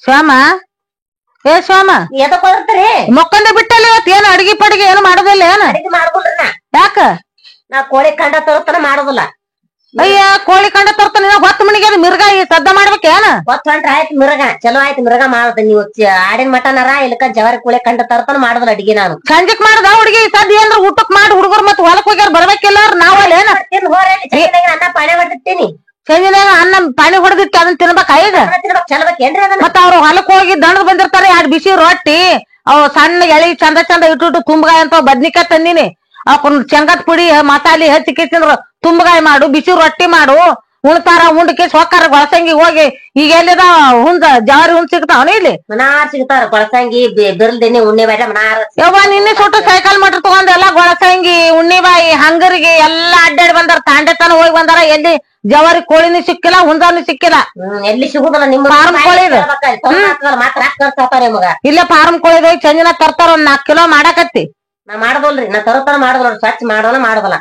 ಶ್ಯಾಮ ಏ ಶ್ಯಾಮ ಎದಕ್ ಹೋದ್ರಿ ಮಕ್ಕಂದ ಬಿಟ್ಟಲ್ಲ ಇವತ್ ಏನ್ ಅಡ್ಗಿ ಪಡ್ಗಿ ಏನು ಮಾಡೋದಿಲ್ಲ ಏನ ಅಡಿಗೆ ಮಾಡ್ಕೊಳ್ರಿ ಯಾಕ ನಾ ಕೋಳಿ ಕಂಡ ತಗೋತಾನ ಮಾಡೋದಿಲ್ಲ ಅಯ್ಯ ಕೋಳಿ ಕಂಡ ತರ್ತಾನ ಹೊತ್ತು ಮಣಿಗೆ ಅದು ಮಿರ್ಗ ಈ ಸದ್ದ ಮಾಡ್ಬೇಕೇನ ಹೊತ್ತು ಹೊಂಟ್ರ ಆಯ್ತು ಮಿರಗ ಚಲೋ ಆಯ್ತು ಮಿರಗ ಮಾಡುದ ನೀವು ಆಡಿನ ಮಟನರ ಇಲ್ಲಕ ಜವಾರಿ ಕೋಳಿ ಕಂಡ ತರ್ತಾನ ಮಾಡೋದಿಲ್ಲ ಅಡಿಗೆ ನಾನು ಸಂಜೆಕ್ ಮಾಡದ ಹುಡುಗಿ ಸದ್ ಏನ್ರ ಊಟಕ್ ಮಾಡಿ ಹುಡುಗರು ಮತ್ ಹೊಲಕ್ ಹೋಗ್ಯಾರ ಬರ್ಬೇಕಿಲ್ಲ ನಾವಲ್ಲ ಏನ ತಿಂದ್ ಹೋರಿ ಚೆನ್ನಾಗಿ ಅನ್ನ ಪಾಳೆ ಮಾಡಿರ್ತೀನಿ ಸಂಜೆನಾಗ ಅನ್ನ ಪಾನಿ ಹೊಡೆದಿಟ್ಟು ಅದನ್ನ ತಿನ್ಬೇಕ ಈಗ ಚಲಬೇಕೇನ್ರಿ ಅದನ್ನ ಮತ್ತ ಅವ್ರು ಹೊಲಕ್ ಹೋಗಿ ದಂಡದ್ ಬಂದಿರ್ತಾರೆ ಎರಡ್ ಬಿಸಿ ರೊಟ್ಟಿ ಅವ್ ಸಣ್ಣ ಎಳಿ ಚಂದ ಚಂದ ಇಟ್ಟು ತುಂಬಗಾಯಿ ಅಂತ ಬದ್ನಿಕಾಯಿ ತಂದಿನಿ ಅವಕೊಂದ್ ಶೇಂಗಾದ ಪುಡಿ ಮಸಾಲಿ ಹಚ್ಚಿ ತಿಂದ್ರ ತುಂಬಗಾಯಿ ಮಾಡು ಬಿಸಿ ರೊಟ್ಟಿ ಮಾಡು ಉಣ್ತಾರ ಉಂಡಕೇಸ್ ಹೊಕ್ಕಾರ ಗೊಳಸಂಗಿ ಹೋಗಿ ಈಗ ಎಲ್ಲಿದ ಹುಂಜ ಜವಾರಿ ಹುಂಜ ಸಿಗ್ತಾವನ ಇಲ್ಲಿ ಮನಾರ್ ಸಿಗ್ತಾರ ಕೊಳಸಂಗಿ ಬಿರ್ಲ್ದಿನಿ ಉಣ್ಣೆ ಬಾಯ್ಲ ಮನಾರ್ ಯವ್ವ ನಿನ್ನೆ ಸುಟ್ಟು ಸೈಕಲ್ ಮಟ್ರ ತಗೊಂಡ್ ಎಲ್ಲಾ ಗೊಳಸಂಗಿ ಉಣ್ಣಿಬಾಯಿ ಹಂಗರಿಗೆ ಎಲ್ಲಾ ಅಡ್ಡಾಡಿ ಬಂದಾರ ತಾಂಡೆತನ ಹೋಗಿ ಬಂದಾರ ಎಲ್ಲಿ ಜವಾರಿ ಕೋಳಿನೂ ಸಿಕ್ಕಿಲ್ಲ ಹುಂಜಾನು ಸಿಕ್ಕಿಲ್ಲ ಎಲ್ಲಿ ಸಿಗುದಿಲ್ಲ ನಿಮ್ಮ ಫಾರ್ಮ್ ಕೋಳಿ ಮಾತ್ರ ಖರ್ಚಾತಾರ ನಿಮಗ ಇಲ್ಲೇ ಫಾರ್ಮ್ ಕೋಳಿದ ಚಂಜಿನ ತರ್ತಾರ ಒಂದ್ 4 ಕಿಲೋ ಮಾಡಾಕತ್ತಿ ನಾ ಮಾಡದಲ್ರಿ ನಾ ತರತರ ಮಾಡದಲ್ಲ ಸ್ವಚ್ಛ ಮಾಡೋಣ ಮಾಡೋದಲ್ಲ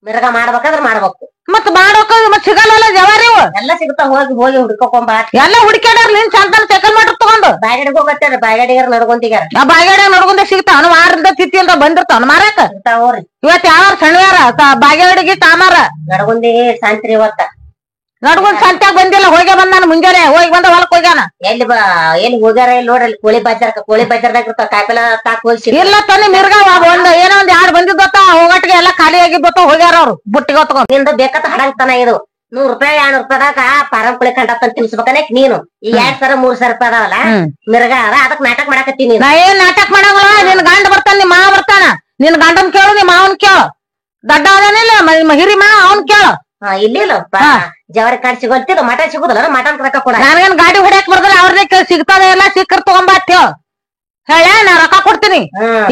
ಮಿರಗ ಮಾಡ್ಬೇಕಾದ್ರ ಮಾಡ್ಬೇಕು ಮತ್ ಮಾಡೋಕ ಮತ್ ಸಿಗಲ್ಲ ಜವಾರಿ ಎಲ್ಲ ಸಿಗ್ತಾವ ಹೋಗಿ ಹೋಗಿ ಹುಡ್ಕೊಂಬ ಎಲ್ಲ ಹುಡುಕ್ಯಾಡ್ಯಾರ ನಿನ್ ಚಂದನ ಸೈಕಲ್ ಮಾಡ್ರ ತಗೊಂಡು ಬಾಯ್ಗಡಿಗೆ ಹೋಗತ್ತಾರ ಬಾಯ್ಗಡಿಗಾರ ನಡ್ಕೊಂತಿಗಾರ ಆ ಬಾಗೇಡ್ಯಾಗ ನಡ್ಕೊಂಡ ಸಿಗ್ತಾವ ವಾರದಿಂದ ತಿತ್ತಿ ಅಂತ ಬಂದಿರ್ತಾವ ಮಾರಾಕ ಸಿಗ್ತಾವ್ರಿ ಇವತ್ ಯಾವ ಶನಿವಾರ ಬಾಗೇಡಿಗೆ ತಾಮಾರ ನಡ್ಕೊಂಡಿ ಶಾಂತಿ ಇವತ್ತ ನಡ್ಕೊಂಡ್ ಸಂತ್ಯಾಗ ಬಂದಿಲ್ಲ ಹೋಗಿ ಬಂದಾನ ಮುಂಜಾನೆ ಹೋಗಿ ಬಂದ ಹೊಲಕ್ ಹೋಗ್ಯಾನ ಎಲ್ಲಿ ಎಲ್ಲಿ ಹೋಗ್ಯಾರ ಇಲ್ಲಿ ನೋಡ್ರಿ ಕೋಳಿ ಬಜಾರ್ದಾಗ ಇರ್ತಾವ ಕಾಯಿಪಲ್ಲ ತಾಕ್ ಹೋಗಿ ಇಲ್ಲ ತಾನೆ ಮಿರ್ಗ ಒಂದ್ ಏನೋ ಒಂದ್ 2 ಬಂದಿದ್ದತ್ತ ಹೋಗಟ್ಟಿಗೆ ಎಲ್ಲಾ ಖಾಲಿ ಆಗಿದ್ದತ್ತ ಹೋಗ್ಯಾರ ಅವ್ರು ಬುಟ್ಟಿಗೆ ಹೊತ್ಕೊಂಡ್ ನಿಂದ ಬೇಕತ್ತ ಹಡಂಗ್ತನ ಇದು ₹100 ₹200 ಪಾರಂ ಕೋಳಿ ಕಂಡತ್ತ ತಿನ್ಸ್ಬೇಕನೆ ನೀನು ಈ 2,000 ₹3,000 ಅದಾವಲ್ಲ ಮಿರ್ಗ ಅದ ಅದಕ್ ನಾಟಕ ಮಾಡಕತ್ತೀನಿ ನಾ ಏನ್ ನಾಟಕ ಮಾಡಂಗಿಲ್ಲ ನಿನ್ ಗಂಡ ಬರ್ತಾನ ನಿಮ್ ಮಾವ ಬರ್ತಾನ ನಿನ್ ಗಂಡನ್ ಕೇಳು ನಿಮ್ ಮಾವನ್ ಕೇಳು ದಡ್ಡ ಅವನಿಲ್ಲ ಹಿರಿ ಮಾವ ಅವನ್ ಕೇಳು ಇಲ್ಲ ಜವಾರಿ ಕಾಡ್ ಸಿಗೋಲ್ತಿಲ್ಲ ಮಟನ್ ಸಿಗುದಿಲ್ಲ ಮಟನ್ ರೊಕ್ಕ ಕೊಡ ನನಗೇನ್ ಗಾಡಿ ಹೊಡ್ಯಾಕ್ ಬರ್ದಲ್ಲ ಅವ್ರದೇ ಸಿಗ್ತದೆ ಎಲ್ಲ ಸಿಕ್ಕರ್ ತಗೊಂಬಾತ್ ಹೇಳ ನಾ ರೊಕ್ಕ ಕೊಡ್ತೀನಿ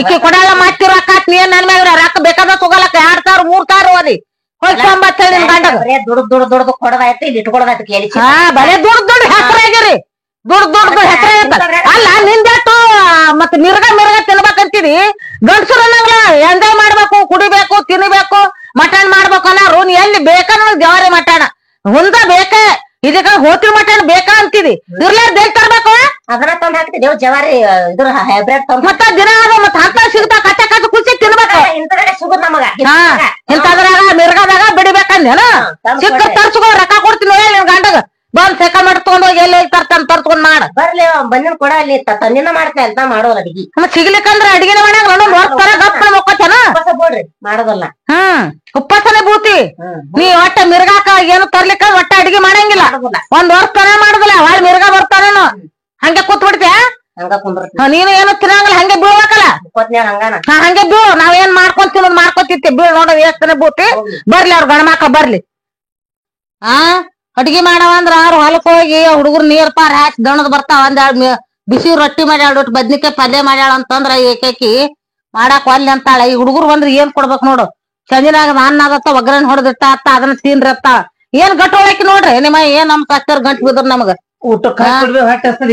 ಇಕ್ಕಿ ಕೊಡಲ್ಲ ಮಾತಿ ರೊಕ್ಕ ನೀ ನನ್ ಮ್ಯಾಗ ರೊಕ್ಕ ಬೇಕಾದ ತಗೊಳಕ 2,000 3,000 ಓದಿ ಹೋಗಿ ತಗೊಂಬತ್ ಹೇಳಿ ನಿನ್ ಗಂಡ ದುಡ್ದು ಕೊಡದಾಯ್ತು ಇಲ್ಲಿ ಇಟ್ಕೊಡದಾಯ್ತು ಕೇಳಿ ಬರೇ ದುಡ್ಡು ಹೆಸರಾಗಿರಿ ದುಡ್ಡು ಹೆಸರ ಅಲ್ಲ ನಿಂದೆಟ್ಟು ಮತ್ ಮಿರ್ಗ ತಿನ್ಬೇಕಂತೀರಿ ಗಂಡಸರು ಅನ್ನಂಗಿಲ್ಲ ಎಂಜಾಯ್ ಮಾಡ್ಬೇಕು ಕುಡಿಬೇಕು ತಿನ್ಬೇಕು ಮಟನ್ ಮಾಡ್ಬೇಕು ಅನ್ನೋರು ನೀ ಎಲ್ಲಿ ಬೇಕನ್ನ ಜವಾರಿ ಮಟನ್ ಹುಂದ ಬೇಕ ಇದಕ್ಕ ಹೋತಿ ಮಟನ್ ಬೇಕಾ ಅಂತೀರಿ ಇರ್ಲಾರ ಬೇಕ್ ತರ್ಬೇಕು ಅದನ್ನ ತಂದ್ ಹಾಕ್ತಿದ್ದೇವ್ ಜವಾರಿ ಇದ್ರ ಹೈಬ್ರಿಡ್ ಮತ್ತ ದಿನ ಮತ್ ಅಂತ ಸಿಗ್ತಾ ಕಚ್ಚ ಕುಸಿ ತಿನ್ಬೇಕು ಇಂತಗಡೆ ಸಿಗುದ್ ನಮಗ ಇಂತದ್ರಾಗ ಮಿರ್ಗದಾಗ ಬಿಡಿಬೇಕಂದೇನ ಸಿಕ್ಕ ತರ್ಸ್ಕೊ ರೊಕ್ಕ ಕೊಡ್ತೀನಿ ನಿನ್ ಗಂಡಗ ಬಂದ್ ಸೈಕಲ್ ಮಾಡಿ ತಗೊಂಡ್ ಹೋಗಿ ಎಲ್ಲಿ ತರ್ಸ್ಕೊಂಡ್ ಮಾಡ ಬರ್ಲಿ ಬಂದಿನ ಕೊಡ ಅಲ್ಲಿ ತಂದಿನ ಮಾಡ್ತಾ ಅಂತ ಮಾಡೋದು ಅಡಿಗೆ ಸಿಗ್ಲಿಕ್ಕಂದ್ರ ಅಡಿಗೆನ ಮಾಡ್ಯಾಗ ಗಪ್ಪ ಮೊಕ್ಕತನ ಬಿಡ್ರಿ ಮಾಡೋದಲ್ಲ ಉಪ್ಪಸನೆ ಬೂತಿ ನೀ ಒಟ್ಟ ಮಿರ್ಗಾಕ ಏನು ತರ್ಲಿಕ್ಕ ಒಟ್ಟ ಅಡಿಗೆ ಮಾಡಂಗಿಲ್ಲ ಒಂದ್ ವರ್ಷ ತನ ಮಾಡುದಿಲ್ಲ ಹೊಳ್ ಮಿರ್ಗ ಬರ್ತಾನೇನು ಹಂಗೆ ಕೂತ್ ಬಿಡ್ತೀಯ ಹಂಗ ಕುಂದ್ರ ನೀನು ಏನು ತಿನ್ನಂಗಿಲ್ಲ ಹಂಗೆ ಬೀಳ್ಬೇಕಲ್ಲ ಹಂಗಾನ ಹಂಗೆ ಬೀಳು ನಾವೇನ್ ಮಾಡ್ಕೊಂಡ್ ತಿನ್ನೋದ್ ಮಾಡ್ಕೊತಿರ್ತಿ ಬೀಳ್ ನೋಡೋದ್ ಎಷ್ಟನೇ ಬೂತಿ ಬರ್ಲಿ ಅವ್ರ ಗಣಮಕ್ಳ ಬರ್ಲಿ ಅಡ್ಗಿ ಮಾಡವ ಅಂದ್ರ ಅವ್ರ ಹೊಲಕ್ ಹೋಗಿ ಹುಡುಗರು ನೀರ್ ಪಾರ್ ಹಾಕಿ ದಣದ್ ಬರ್ತಾವ ಒಂದ್ ಬಿಸಿ ರೊಟ್ಟಿ ಮಾಡ್ಯಾಳ ಬದ್ನಿಕಾಯಿ ಪಲ್ಯ ಮಾಡ್ಯಾಳ ಅಂತಂದ್ರ ಏಕಿ ಮಾಡಾಕ್ ಒಲ್ಲೆ ಅಂತಾಳ ಈ ಹುಡುಗರು ಬಂದ್ರ ಏನ್ ಕೊಡ್ಬೇಕ್ ನೋಡು ಸಂಜಿನಾಗ ಅನ್ನ ಆಗತ್ತ ಒಗ್ಗರಣೆ ಹೊಡೆದಿಟ್ಟ ಅತ್ತ ಅದನ್ನ ತಿನ್ರತ್ತ ಏನ್ ಗಟ್ಟು ಹೊಳಕಿ ನೋಡ್ರಿ ನಿಮ್ಮ ಏನ್ ನಮ್ ಕಷ್ಟರ್ ಗಂಟು ಬಿದ್ರ ನಮಗ ಊಟಕ್ಕ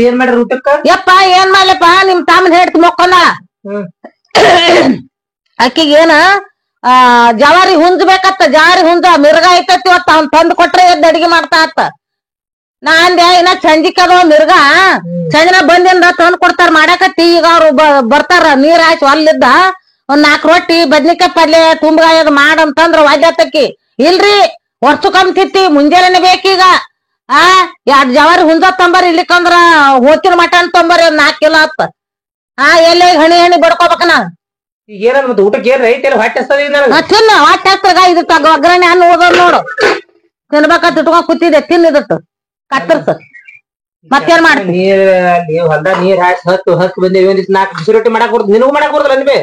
ಏನ್ ಮಾಡ್ರಿ ಊಟಕ್ಕ ಯಪ್ಪ ಏನ್ ಮಾಡ್ಲಪ್ಪ ನಿಮ್ ತಾಮನ್ ಹೇಳ್ತಿ ಮೊಕ್ಕೊಂದ ಅಕ್ಕಿಗೆ ಏನ ಜವಾರಿ ಹುಂಜ ಬೇಕತ್ತ ಜವಾರಿ ಹುಂಜ ಮಿರ್ಗ ಐತತಿ ಇವತ್ತ ಅವ್ನ್ ತಂದ್ ಕೊಟ್ರೆ ಎದ್ದು ಅಡಿಗೆ ಮಾಡ್ತಾ ಅತ್ತ ನಾ ಅಂದೆ ಇನ್ನ ಸಂಜಿಕದ ಮಿರ್ಗ ಸಂಜನ ಬಂದಿಂದ ತಂದ್ ಕೊಡ್ತಾರ ಮಾಡಾಕತ್ತಿ ಈಗ ಅವ್ರು ಬರ್ತಾರ ನೀರ್ ಹಾಕಿ ಅಲ್ಲಿದ್ದ ಒಂದ್ 4 ರೊಟ್ಟಿ ಬದ್ನಿಕಾಯಿ ಪಲ್ಯ ತುಂಬಗಾಯಿ ಅದ್ ಮಾಡಂತಂದ್ರ ವಾದ್ಯತಕ್ಕಿ ಇಲ್ರಿ ವರ್ಷಕ್ಕೊಮ್ಮೆ ತಿತ್ತಿ ಮುಂಜಾನೆ ಬೇಕೀಗ 2 ಜವಾರಿ ಹುಂಜ ತಂಬರ್ ಇಲ್ಲಿಕಂದ್ರ ಹೋತಿನ ಮಟನ್ ತಂಬರಿ 4 ಕಿಲೋ ಅತ್ತ ಎಲ್ಲಿ ಹಣಿ ಬಡ್ಕೋಬೇಕ ನಾ ಏನ ಮತ್ತೆ ಊಟಕ್ಕೆ ಏನ್ ರೈತ ಹೊಟ್ಟೆ ತಿನ್ನ ಹೊಟ್ಟೆ ಹಸ್ತಾಗ ಇದು ತಗ ಒಗ್ಗರಣೆ ಹಣ್ಣು ಹೋಗೋದ್ ನೋಡು ತಿನ್ಬೇಕಂತ ಇಟ್ಕೊಂಡ್ ಕೂತಿದ್ದೆ ತಿನ್ನಿದತ್ತು ಕತ್ತರ್ಸ ಮತ್ತೇನ್ ಮಾಡ್ತೀನಿ ನೀರ್ ಹೊಲ್ದ ನೀರ್ ಹಾಕಿ ಹತ್ತು ಬಂದೇವಿ ಒಂದ್ 4 ಬಿಸಿ ರೊಟ್ಟಿ ಮಾಡಾಕ್ ಬರ್ತದೆ ನಿನಗೂ ಮಾಡಾಕ್ ಬರ್ತಲ್ಲ ನಿಮಗೆ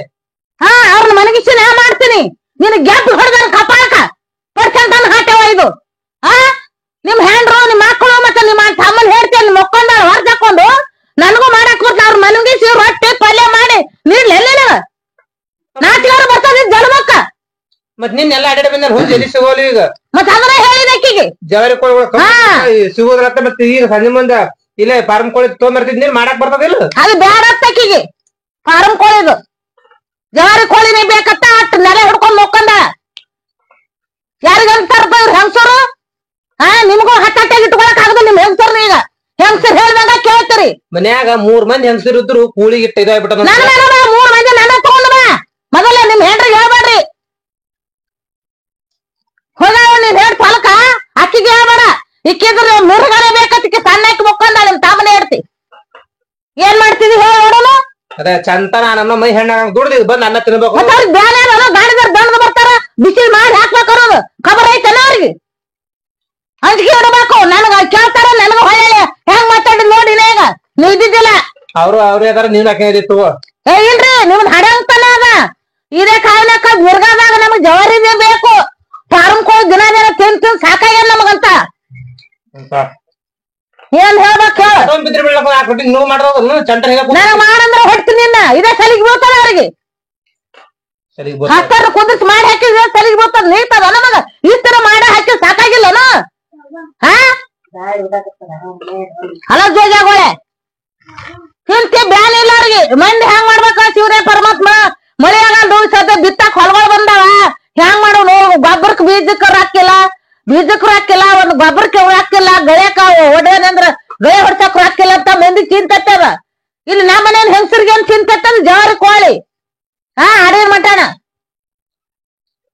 ಅವ್ರನ್ನ ಮನಗಿಸಿ ನಾ ಮಾಡ್ತೀನಿ ನಿನ್ ಗೆದ್ದು ಹೊಡೆದಾರ ಕಪಾಳಕ ಪರ್ಸೆಂಟ್ ಹಾಟೆವ ಇದು ನಿಮ್ ಹ್ಯಾಂಡ್ರು ನಿಮ್ ಮಕ್ಕಳು ಮತ್ತೆ ನಿಮ್ಮ ತಮ್ಮನ್ ಹೇಳ್ತೇನೆ ಮಕ್ಕೊಂಡ ಹೊರದಾಕೊಂಡು ನನಗೂ ಮಾಡಾಕ್ ಬರ್ತ ಅವ್ರ ಮನಗಿಸಿ ರೊಟ್ಟಿ ಪಲ್ಯ ಮಾಡಿ ನೀಡ್ಲೆಲ್ಲ ನಾಚಿಗಾರ ಬರ್ತದ ಜಲಮಕ್ಕ ಮತ್ ನಿನ್ ಎಲ್ಲಾ ಅಡ್ಡೆ ಬಂದ ಹುಂಜ ಎಲ್ಲಿ ಸಿಗೋಲ್ಲ ಈಗ ಮತ್ ಅದನ್ನ ಹೇಳಿದ ಅಕ್ಕಿಗೆ ಜವಾರಿ ಕೋಳಿ ಸಿಗೋದ್ರತ್ತ ಮತ್ತೆ ಈಗ ಸಂಜೆ ಮುಂದ ಇಲ್ಲೇ ಫಾರ್ಮ್ ಕೋಳಿ ತೊಗೊಂಬರ್ತಿದ್ ನೀನ್ ಮಾಡಾಕ್ ಬರ್ತದಿಲ್ಲ ಅದು ಬ್ಯಾಡ ಅಕ್ಕಿಗೆ ಫಾರಂ ಕೋಳಿದು ಜವಾರಿ ಕೋಳಿನೇ ಬೇಕತ್ತ ಅಟ್ ನೆಲೆ ಹಿಡ್ಕೊಂಡ್ ನೋಕೊಂಡ ಯಾರಿಗಂತಾರಪ್ಪ ಇವ್ರ ಹೆಂಗಸರು ನಿಮ್ಗೂ ಹಟ್ಟಾಗಿ ಇಟ್ಕೊಳಕ್ ಆಗದ ನಿಮ್ ಹೆಂಗಸರ್ನ ಈಗ ಹೆಂಗಸರ್ ಹೇಳ್ದಂಗ ಕೇಳ್ತೀರಿ ಮನ್ಯಾಗ 3 ಮಂದಿ ಹೆಂಗಸರಿದ್ರು ಕೂಳಿಗೆ ಇಟ್ಟ ಇದಾಗ್ಬಿಟ್ಟ ನನ್ನ ಮನೆ ಬಾ, 3 ಮಂದಿ ನನ್ನ ತಗೊಂಡ್ ಬಾ. ಮೊದಲ ನಿಮ್ ಹೆಂಡ್ರಿಗೆ ಹೇಳ್ಬೇಡ್ರಿ. ಹೋಗಾವ ನೀನ್ ಹೇಳ್ ಫಲಕ ಅಕ್ಕಿಗೆ ಹೇಳ್ಬೇಡ. ಇಕ್ಕಿದ್ರೆ ಮಿರ್ಗಾನೆ ಬೇಕತ್ತಿಕ್ಕೆ ಸಣ್ಣ ಹಾಕಿ ಮುಕ್ಕೊಂಡ ನಿಮ್ ತಾಮನೆ ಇಡ್ತಿ. ಏನ್ ಮಾಡ್ತಿದಿ ಹೇಳ ನೋಡೋಣ. ಅದೇ ಚಂತನ ನನ್ನ ಮೈ ಹೆಣ್ಣಾಗ ದುಡ್ದು ಬಂದ್ ಅನ್ನ ತಿನ್ಬೇಕು. ಮತ್ತೆ ಅವ್ರಿಗೆ ಬ್ಯಾನೆ ಗಾಡಿದಾರ ಬಂದ್ ಬರ್ತಾರ, ಬಿಸಿಲ್ ಮಾಡಿ ಹಾಕ್ಬೇಕಾರೋದು ಖಬರ್ ಐತಲ್ಲ ಅವ್ರಿಗೆ. ಅಂಜಿಕೆ ಇಡಬೇಕು. ನನಗ ಕೇಳ್ತಾರ, ನನಗ ಹೊಳ್ಳಿ ಹೆಂಗ್ ಮಾತಾಡಿದ್ ನೋಡಿನ ಈಗ ನೀವ್ ಇದ್ದಿದ್ದಿಲ್ಲ. ಅವ್ರು ಅದಾರ ನೀವ್ ಹಾಕಿತ್ತು. ಏ ಇಲ್ರಿ, ನಿಮ್ದು ಹಡಂತನ ಅದ. ಇದೇ ಕಾಯ್ಲಕ್ಕ ಮಿರ್ಗಾದಾಗ ನಮಗ್ ಜವಾರಿನೇ ಬೇಕು. ಫಾರ್ಮ್ ಕೋಳಿ ದಿನ ತಿಂದು ಸಾಕಾಗ್ಯ ನಮಗಂತ. ಏನ್ ಹೇಳ್ಬೇಕು ಹೇಳ. ನನಗ್ ಮಾಡಂದ್ರ ಹೊಡ್ತೀನಿ. ಇದೇ ಸಲಿಗೆ ಬೀಳ್ತದ ಅವ್ರಿಗೆ. ಹತ್ತಾರ ಕುದಿಸಿ ಮಾಡಿ ಹಾಕಿದ್ರೆ ಸಲಿಗೆ ಬೀಳ್ತದ. ನೀಡ್ತದ ನಮಗ ಇಷ್ಟರ ಮಾಡಿ ಹಾಕಿ ಸಾಕಾಗಿಲ್ಲನ. ಹಾ ಅಲ್ಲ ಜೋಜಾಗೋಳೆ ತಿಂತಿ ಬ್ಯಾನ್ ಇಲ್ಲ ಅವ್ರಿಗೆ. ಮಂದಿ ಹೆಂಗ್ ಮಾಡ್ಬೇಕ ಶಿವರೇ ಪರಮಾತ್ಮ. ಮಳೆಯಾಗ ಸದ್ಯ ಬಿತ್ತಾಕ್ ಹೊಲಗಳು ಬಂದಾವ. ಹೆಂಗ್ ಮಾಡವ್ ನೋವು. ಗೊಬ್ಬರಕ್ ಬೀಜಕ್ಕೂ ಹಾಕಿಲ್ಲ, ಒಂದ್ ಗೊಬ್ಬರಕ್ಕೆ ಹಾಕಿಲ್ಲ, ಗಳ್ಯಾಕ ಹೊಡೆಯಂದ್ರ ಗಳೆ ಹೊಡ್ಸಕ್ ಹಾಕಿಲ್ಲ ಅಂತ ಮಂದಿ ಚಿಂತತ್ತದ. ಇಲ್ಲಿ ನಮ್ಮ ಮನೇನ್ ಹೆಂಗಸರಿಗೆ ಏನ್ ಚಿಂತತ್ತದ ಜವಾರಿ ಕೋಳಿ. ಹಾ ಅಡೇನ್ ಮಟಾಣ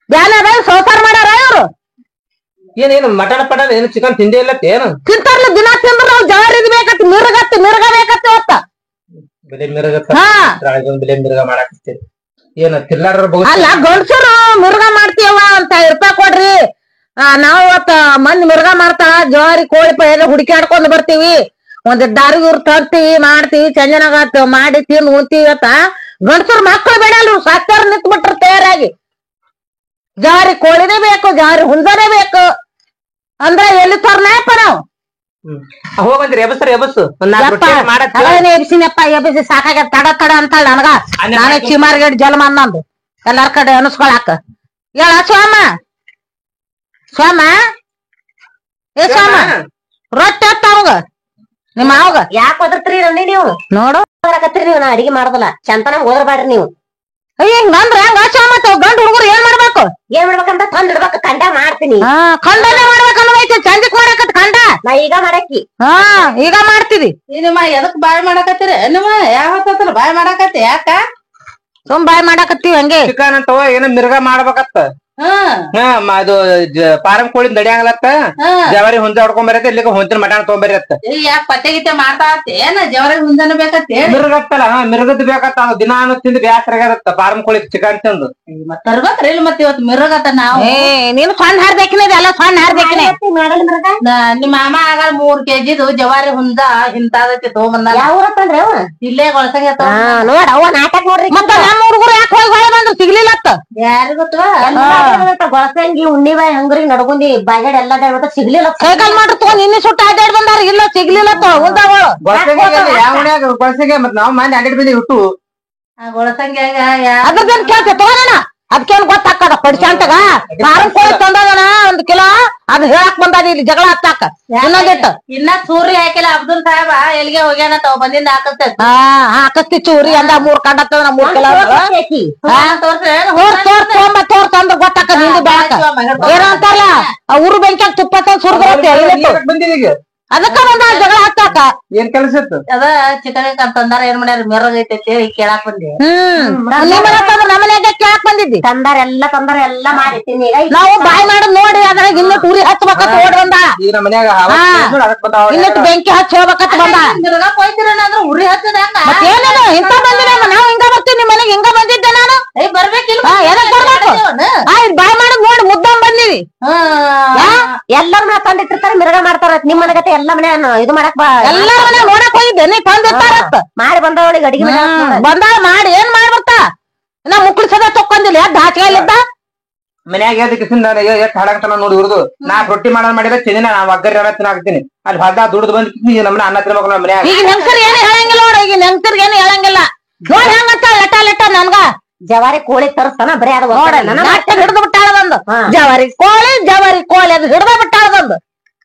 ಬ್ಯಾನ ಸಂಸಾರ ಮಾಡ್ಯಾರ ಇವ್ರು. ಏನೇನು ಮಟನ್ ಪಟನ್ ಏನು ಚಿಕನ್ ತಿಂಡಿ ಇಲ್ಲ ಏನು ತಿಂತಾರಲ್ಲ ದಿನ ತಿಂದ್ರ ನಾವ್ ಜವಾರಿ ಬೇಕತ್ ಮಿರ್ಗ ಬೇಕತ್ತ ಇವತ್ತ. ಬೆಲೆ ಮಿರ್ಗ ಮಾಡಾಕತ್ತೀರಿ ಏನ ತಿರ್ಲಾರ ಅಲ್ಲ ಗಂಡ್ಸರು ಮಿರ್ಗ ಮಾಡ್ತೀವ ಅಂತ ರೂಪಾಯಿ ಕೊಡ್ರಿ. ನಾವ್ ಇವತ್ತ ಮಂದಿ ಮಿರ್ಗ ಮಾಡ್ತಾಳ ಜವಾರಿ ಕೋಳಿ ಪೈಲೆ ಹುಡುಕಾಡ್ಕೊಂಡ್ ಬರ್ತೀವಿ. ಒಂದ್ ದಾರಿಗೆ ತರ್ತೀವಿ, ಮಾಡ್ತೀವಿ, ಚಂಜನಾಗ ಮಾಡಿ ತಿಂದು ಉಣ್ತೀವಿ. ಇವತ್ತ ಗಂಡ್ಸರು ಮಕ್ಕಳು ಬೇಡಲ್ರು ಸಾಕ್ತಾರ ನಿಂತ್ ಬಿಟ್ರ ತಯಾರಾಗಿ. ಜವಾರಿ ಕೋಳಿನೇ ಬೇಕು, ಜವಾರಿ ಹುಂಜನೇ ಬೇಕು ಅಂದ್ರ ಎಲ್ಲಿ ತರ್ನಪ್ಪ ನಾವು. ಹೋಗಂದ್ರಿ ಎಬಸ್ಸು ಎಬ್ಸಿನಪ್ಪ ಎಬ್ಬಿಸಿ ಸಾಕಾಗ ತಡ ಅಂತಾಳ ನನಗ. ನಾನೇ ಚಿಮಾರ್ಗೇಡ್ ಜಲ್ಮ ಅನ್ನಂದು ಎಲ್ಲಾರ ಕಡೆ ಅನಸ್ಕೊಳಾಕ. ಹೇಳ ಸ್ವಾಮ ಏ ಸ್ವಾಮ ರೊಟ್ಟಿ ಅತ್ತ ಅವಾಗ ನಿಮ್ಮ ಅವಾಗ ಯಾಕೆ ಒದರ್ತೀರಿ ರಂಡಿ ನೀವು? ನೋಡು ಬರಕತ್ತೀರಿ ನೀವು. ನಾ ಅಡಿಗೆ ಮಾಡದಲ್ಲ ಚಂತನ ಓದ್ರಬೇಡ್ರಿ ನೀವು. ಅಯ್ಯ ಹಿಂಗಂದ್ರ ಹೆಂಗ ಸ್ವಾಮ ಗಂಡ ಹುಡುಗರು ಏನ್ ಮಾಡ್ಬೇಕು? ಏನ್ ಮಾಡ್ಬೇಕಂತ ತಂದ್ ಇಡ್ಬೇಕು. ಕಂಡ ಮಾಡ್ತೀನಿ. ಖಂಡನೆ ಮಾಡ್ಬೇಕನ್ನೈತಿ. ಚಂದಕ್ ಮಾಡಕತ್ ಕಂಡ ನಾ ಈಗ ಮಾಡಕ್ಕಿ. ಈಗ ಮಾಡ್ತಿದಿ. ನಿಮ್ಮ ಎದಕ್ ಬಾಯ್ ಮಾಡಾಕತ್ತೀರಿ? ನಿಮ್ಮ ಯಾವ ಬಾಯ್ ಮಾಡಾಕತ್ತಿ ಯಾಕ? ಸುಮ್ ಬಾಯ್ ಮಾಡಾಕತ್ತೀವಿ ಹಂಗೆ. ಚಿಕನ್ ಅಂತವ ಏನೋ ಮಿರ್ಗ ಮಾಡ್ಬೇಕತ್ತ. ಅದು ಪಾರಂ ಕೋಳಿ ನಡಿಯಂಗಲತ್ತ. ಜವಾರಿ ಹುಂಜ ಹೊಡ್ಕೊಂಡ್ ಬರತ್ತೆ. ಇಲ್ಲಿಗ ಹೊಂಚಿನ ಮಟನ್ ತಗೊಂಬರಿ ಅತ್ತ. ಯಾಕ ಪತ್ತೆ ಗಿತ್ತೆ ಮಾಡ್ತಾ ಏನ ಜವರಿ ಹುಂಜನ ಬೇಕತ್ತೆ? ಮಿರ್ಗತ್ತಲ್ಲ ಮಿರ್ಗದ್ ಬೇಕತ್ತ. ದಿನ ತಿಂದು ಬ್ಯಾಸರಾಗತ್ತ ಪಾರಂ ಕೋಳಿ ಚಿಕನ್ ತಿಂದು. ಮತ್ ತರ್ಬೇಕ್ರಿ ಇಲ್ಲ ಮತ್ ಇವತ್ ಮಿರ್ಗತ್ತ ನಾವು. ನೀನು ಸಣ್ಣ ಹಾರ್ಬೇಕಿನ ಎಲ್ಲ ಸಣ್ಣ ಹಾರ್ಬೇಕಿನ. ನಿಮ್ಮ ಮಾಮ ಆಗ 3 kg ಜವಾರಿ ಹುಂಜ ಇಂತಾದಕ್ಕೆ ತಗೊಂಬಂದ. ಯಾವ ಊರತ್ತಂದ್ರಿ ಅವ? ಇಲ್ಲೇ ಗೊಳಸಂಗ ನೋಡ್ ಅವ ನಾಟಕ ನೋಡ್ರಿ. ಮತ್ತ ನಮ್ಮ ಹುಡುಗರು ಯಾಕೆ ಹೋಗಿ ಹೊಳೆ ಬಂದ್ರು ಸಿಗ್ಲಿಲ್ಲತ್ತ. ಯಾರಿಗ ಗೊತ್ತವಾ? ಗೊಳಸಂಗಿ ಉಣ್ಣಿಬಾಯಿ ಹಂಗ್ರಿ ನಡ್ಕೊಂಡಿ ಬಾಯ್ಗಡೆ ಎಲ್ಲಾ ಸಿಗ್ಲಿಲ್ಲ. ಸೈಕಲ್ ಮಾಡ್ರಿ ತಗೊಂಡ್ ನಿನ್ನೆ ಸುಟ್ಟು ಅಡ್ಡಾಡ್ ಬಂದಾರ. ಇಲ್ಲ ಸಿಗ್ಲಿಲ್ಲತ್ತ ಉಂದಾಗಳು. ಗೊಳಸಂಗೆ ಮತ್ ನಾವ್ ಮಂದಿ ಅಡ್ಡಾಡ್ ಬಂದಿ ಇಟ್ಟು ಗೊಳಸಂಗ್ಯಾಗ ಅದ್ರದ್ದೇನ್ ಕೇಳ್ತೆ ತಗೋಣ. ಅದಕ್ಕೇನ್ ಗೊತ್ತಾಕದ ಪಡಿಸಂತಗ ಪಾರಂ ಕೋಳಿ ತಂದದನ 1 ಕಿಲೋ. ಅದ್ ಹೇಳಕ್ ಬಂದಾದ ಇಲ್ಲಿ ಜಗಳ ಹತ್ತಾಕ. ಇನ್ನೊಂದಿಟ್ಟು ಇನ್ನ ಸೂರ್ಯ ಹಾಕಿಲ್ಲ. ಅಬ್ದುಲ್ ಸಾಹೇಬ ಎಲ್ಲಿಗೆ ಹೋಗ್ಯಾನ ತಾವ್ ಬಂದಿಂದ ಹಾಕಸ್ತೈತಿ. ಹಾಕಸ್ತಿ ಚೂರಿ ಅಂದ 3 ಕಂಡತ್ತದ 3 ಕಿಲೋ ತೋರ್ಸ್ ಅಂದ್ರ ಗೊತ್ತಾಕದ. ಹಿಂದಿ ಬ್ಯಾಕ ಏನೋ ಅಂತಾರಲ್ಲ ಊರು ಬೆಂಕಿಯಾಗ ತುಪ್ಪ ತಂದ್ ಸುರ್ದ ಬಂದಿದ್ದೀಗ ಅದಕ್ಕ ಬಂದ ಜಗಳ ಹತ್ತಾಕ. ಏನ್ ಕೆಲಸ ಇತ್ತು? ಅದ ಚಿಕನ್ ತಂದಾರ ಏನ್ ಮಾಡ್ಯಾರ ಮೆರಗ್ ಐತೈತಿ ಕೇಳಾಕ್ ಬಂದಿ. ನಮ್ಮನ್ಯಾಗ ಕೇಳಾಕ್ ಬಂದಿದ್ದಿ. ತಂದಾರ ಎಲ್ಲಾ ಮಾಡಿ ತಿನ್ನಿ. ನಾವು ಬಾಯ್ ಮಾಡೋದ್ ನೋಡಿ ಅದ್ರಾಗ ಇನ್ನಿಟ್ಟು ಉರಿ ಹಚ್ಬೇಕತ್ ಓಡ್ ಬಂದ. ಈಗ ನಮ್ಮ ಮನ್ಯಾಗ ಇನ್ನಿಟ್ಟು ಬೆಂಕಿ ಹಚ್ಚಿ ಹೋಗ್ಬೇಕತ್ ಬಂದ. ಮಿರಗಾಕ್ ಹೋಯ್ತಿರೇನಾದ್ರು ಉರಿ ಹಚ್ಚದ ಏನೇನು ಇಂತ ಬಂದಿಲ್ಲ. ನಾವು ಹಿಂಗ ಬರ್ತೀವಿ ನಿಮ್ ಮನೆಗೆ ಹಿಂಗ ಬಂದಿದ್ದೆ ನಾನು. ಬರ್ಬೇಕಿಲ್ಲ ಬಾಯ್ ಮಾಡೋದ್ ನೋಡಿ ಮುದ್ದಂ ಬಂದಿವಿ. ಎಲ್ಲಾರು ನಾ ತಂದಿಟ್ಟಿರ್ತಾರ ಮಿರಗ ಮಾಡ್ತಾರ. ನಿಮ್ ಮನೆಗತೆ ಎಲ್ಲಾ ಮನೆ ಇದು ಮಾಡಕ್ ಎಲ್ಲಾ ಮನೆ ನೋಡಕ್ ಹೋಗಿದ್ದೆ. ನೀ ತಂದಿರ್ತಾರತ್ತ ಮಾಡಿ ಬಂದವಳಿಗೆ ಅಡಿಗೆ ಬಂದಾಳ ಮಾಡಿ ಏನ್ ಮಾಡ್ಬಿಡ್ತಾ. ನಾ ಮುಕ್ಳಿ ಸದ ತೊಕ್ಕೊಂಡಿಲ್ಲ ದಾಚಲಿದ್ದ ಮನ್ಯಾಗ ಎಷ್ಟ್ ಹಾಡಾಗ್ತಾನ ನೋಡಿ ಹುಡುದು. ನಾ ರೊಟ್ಟಿ ಮಾಡೋದ್ ಮಾಡಿದ್ರೆ ಚೆನ್ನಿನ ನಾ ಒಗ್ಗರಿ ಅನ್ನ ತಿನ್ನಾಕ್ತೀನಿ. ಅಲ್ಲಿ ಹೊಲ್ದಾಗ ದುಡ್ದು ಬಂದ್ ನಮ್ಮನ್ನ ಅನ್ನ ತಿನ್ಬೇಕು ನಮ್ಮ ಮನ್ಯಾಗ. ಈಗ ನೆನ್ಸರ್ ಏನು ಹೇಳಂಗಿಲ್ಲ ನೋಡ. ಈಗ ನೆನ್ಸರ್ ಏನು ಹೇಳಂಗಿಲ್ಲ ನೋಡ್ ಹೆಂಗತ್ತ ಲಟ ನನ್ಗ. ಜವಾರಿ ಕೋಳಿ ತರಿಸ್ತಾನ ಬರೀ ಅದು ಹಿಡ್ದು ಬಿಟ್ಟಾಳ ಬಂದು. ಜವಾರಿ ಕೋಳಿ ಅದು ಹಿಡ್ದ ಬಿಟ್ಟಾಳ ಬಂದು.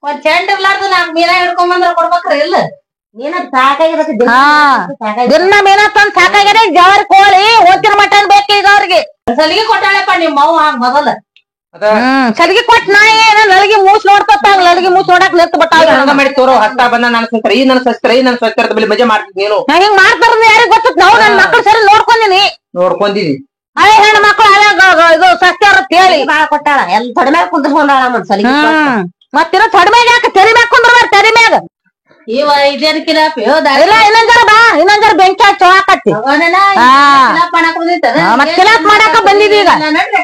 ಒಂದ್ ಚೆಂಡ್ ಇರ್ಲಾರ್ದು ನಾಕ್ ಮೀನಾ ಹಿಡ್ಕೊಂಡ್ ಬಂದ್ರ ಕೊಡ್ಬೇಕ್ರಿ ಇಲ್ಲ? ನೀನ ಸಾಕಾಗಿರತ್ತೆ. ದಿನ ಮೀನಾ ತಂದ್ ಸಾಕಾಗ್ಯದ. ಜವಾರಿ ಕೋಳಿ ಹೊತ್ತಿನ ಮಟನ್ ಬೇಕು ಈಗ ಅವ್ರಿಗೆ. ಸಲಿಗೆ ಕೊಟ್ಟಾಳಪ್ಪ ನಿಮ್ಮ ಅವ್ವ ಹಂಗ ಮೊದಲ. ಸಲಿಗೆ ಕೊಟ್ ನಾಯಿ ನಳಗಿ ಮೂಸ್ ನೋಡ್ಕೊತ ನಳಗಿ ಮೂಸ್ ನೋಡಕ್ ನಿಂತ ಬಿಟ್ಟಾವ ಹಂಗ ಮಾಡಿ ತೋರೋ ಹತ್ತ ಬಂದ ನನ್ನ ಸಂಸ್ಕಾರ ಈ ನನ್ನ ಸಂಸ್ಕಾರ ಈ ನನ್ನ ಸಂಸ್ಕಾರದ ಬಳಿ ಮಜಾ ಮಾಡ್ತೀನಿ ನೀನು ನಾ ಹಿಂಗ್ ಮಾಡ್ತಾರ ಯಾರಿಗ್ ಗೊತ್ತ ನಾವು ನನ್ ಮಕ್ಳು ಸರಿ ನೋಡ್ಕೊಂಡಿನಿ ನೋಡ್ಕೊಂಡಿದಿ ಅದೇ ಹೆಣ್ಣು ಮಕ್ಳು ಅದೇ ಇದು ಸಸ್ಯಾರ ಹೇಳಿ ಬಾಳ ಕೊಟ್ಟಾಳ ಎಲ್ಲ ತೊಡೆ ಮ್ಯಾಗ ಕುಂದ್ರಕೊಂಡಾಳ ಮನ್ಸಲಿಗೆ ಮತ್ತಿನ ತೊಡೆ ಮ್ಯಾಗ ಯಾಕೆ ತೆರಿ ಮ್ಯಾಗ ಕುಂದ್ರ ತೆರಿ ಮ್ಯಾಗ ಇವ ಇದೇನ್ ಕಿಲಾಪಿ ಇಲ್ಲ ಇನ್ನೊಂದರ ಬಾ ಇನ್ನೊಂದರ ಬೆಂಕಿ ಹಚ್ಚ ಹಾಕತ್ತಿ ಮತ್ ಕಿಲಾಪ್ ಮಾಡಾಕ ಬಂದಿದಿ ಈಗ